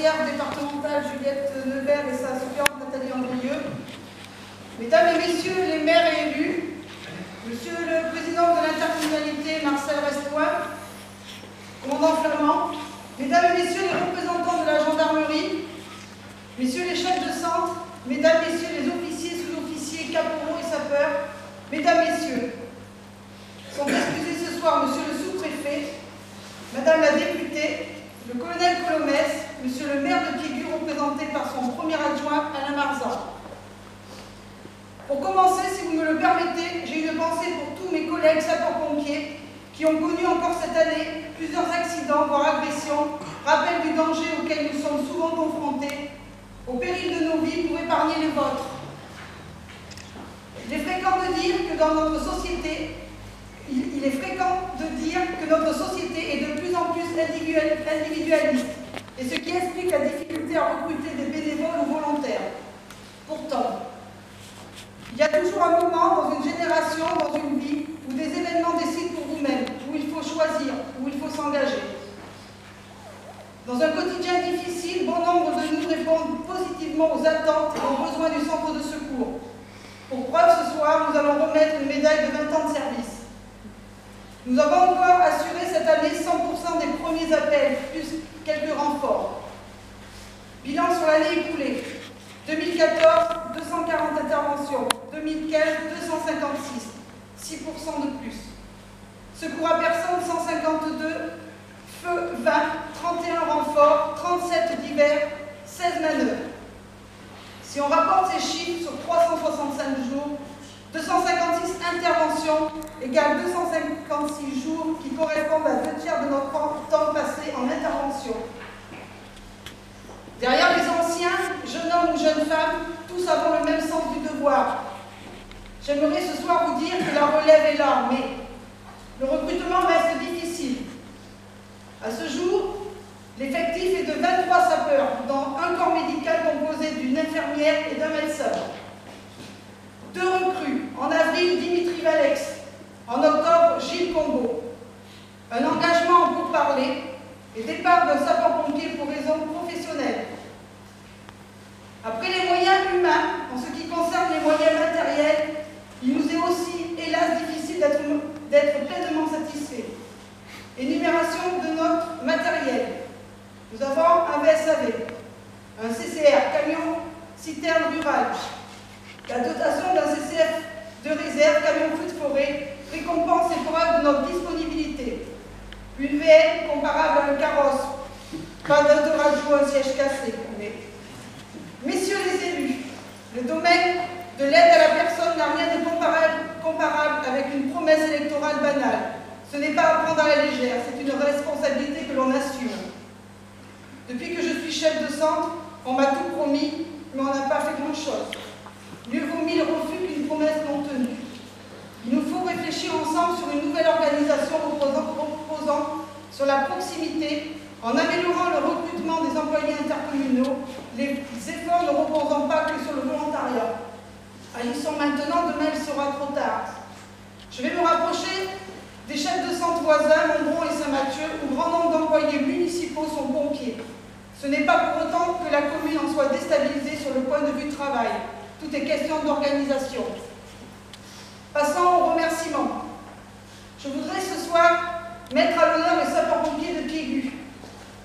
conseillère départementale Juliette Nevers et sa suppléante Nathalie Andrieux, mesdames et messieurs les maires et élus, monsieur le président de l'intercommunalité Marcel Restoin, commandant Flamand, mesdames et messieurs les représentants de la gendarmerie, messieurs les chefs de centre, mesdames, messieurs les officiers, sous-officiers, caporaux et sapeurs, mesdames, messieurs, sont excusés ce soir monsieur le sous-préfet, madame la députée, le colonel Colomès, monsieur le maire de Piégut, représenté par son premier adjoint Alain Marzan. Pour commencer, si vous me le permettez, j'ai une pensée pour tous mes collègues sapeurs-pompiers qui ont connu encore cette année plusieurs accidents, voire agressions, rappel du danger auquel nous sommes souvent confrontés, au péril de nos vies pour épargner les vôtres. Il est fréquent de dire que dans notre société, notre société est de plus en plus individualiste, et ce qui explique la difficulté à recruter des bénévoles ou volontaires. Pourtant, il y a toujours un moment dans une génération, dans une vie, où des événements décident pour vous-même, où il faut choisir, où il faut s'engager. Dans un quotidien difficile, bon nombre de nous répondent positivement aux attentes et aux besoins du centre de secours. Pour preuve, ce soir, nous allons remettre une médaille de 20 ans de service. Nous avons encore assuré cette année 100% des premiers appels, plus quelques renforts. Bilan sur l'année écoulée. 2014, 240 interventions. 2015, 256, 6% de plus. Secours à personne, 152. Feu, 20, 31 renforts, 37 divers, 16 manœuvres. Si on rapporte ces chiffres sur 365 jours, 256 interventions égale 256 jours qui correspondent à 2/3 de notre temps passé en intervention. Derrière les anciens, jeunes hommes ou jeunes femmes, tous avons le même sens du devoir. J'aimerais ce soir vous dire que la relève est là, mais le recrutement reste difficile. À ce jour, l'effectif est de 23 sapeurs, dans un corps médical composé d'une infirmière et d'un médecin. 2 recrues. En avril, Dimitri Valex. En octobre, Gilles Combo. Un engagement en pourparlers et départ d'un sapeur-pompier pour raisons professionnelles. Après les moyens humains, en ce qui concerne les moyens matériels, il nous est aussi, hélas, difficile d'être pleinement satisfaits. Énumération de notre matériel. Nous avons un VSAV, un CCR, camion citerne rural, la dotation d'un CCF de réserve, camion feu de forêt, récompense et preuve de notre disponibilité. Une VN comparable à un carrosse, pas d'autoradio, un siège cassé. Mais, messieurs les élus, le domaine de l'aide à la personne n'a rien de comparable avec une promesse électorale banale. Ce n'est pas à prendre à la légère, c'est une responsabilité que l'on assume. Depuis que je suis chef de centre, on m'a tout promis, mais on n'a pas fait grand-chose. Mieux vaut 1000 refus qu'une promesse non tenue. Il nous faut réfléchir ensemble sur une nouvelle organisation reposant sur la proximité, en améliorant le recrutement des employés intercommunaux, les efforts ne reposant pas que sur le volontariat. Agissons maintenant, demain il sera trop tard. Je vais me rapprocher des chefs de centre voisins, Montbron et Saint-Mathieu, où grand nombre d'employés municipaux sont pompiers. Ce n'est pas pour autant que la commune en soit déstabilisée sur le point de vue travail. Tout est question d'organisation. Passons aux remerciements. Je voudrais ce soir mettre à l'honneur les sapeurs-pompiers de Piégut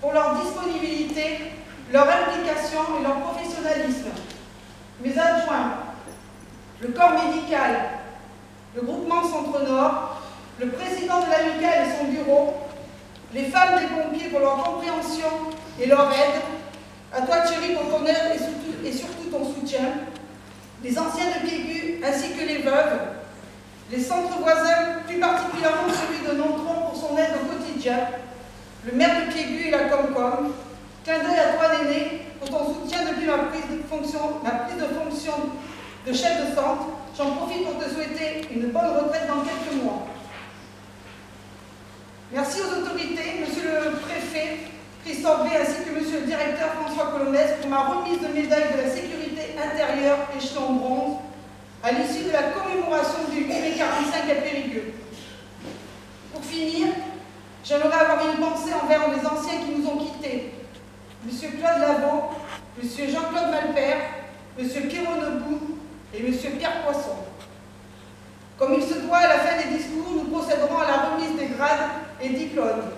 pour leur disponibilité, leur implication et leur professionnalisme. Mes adjoints, le corps médical, le groupement Centre-Nord, le président de l'amicale et son bureau, les femmes des pompiers pour leur compréhension et leur aide, à toi Thierry pour ton aide et surtout ton soutien, les anciens de Piégut ainsi que les veuves, les centres voisins, plus particulièrement celui de Nontron pour son aide au quotidien, le maire de Piégut et la Comcom, clin d'œil à toi Néné pour ton soutien depuis ma prise de fonction de chef de centre. J'en profite pour te souhaiter une bonne retraite dans quelques mois. Merci aux autorités, monsieur le préfet Christophe B, ainsi que monsieur le directeur François Colomès pour ma remise de médaille de la sécurité intérieure échelon bronze à l'issue de la commémoration du 8 mai 45 à Périgueux. Pour finir, j'aimerais avoir une pensée envers les anciens qui nous ont quittés. M. Claude Lavaux, M. Jean-Claude Malpère, M. Pierrot Nebou et M. Pierre Poisson. Comme il se doit, à la fin des discours, nous procéderons à la remise des grades et diplômes.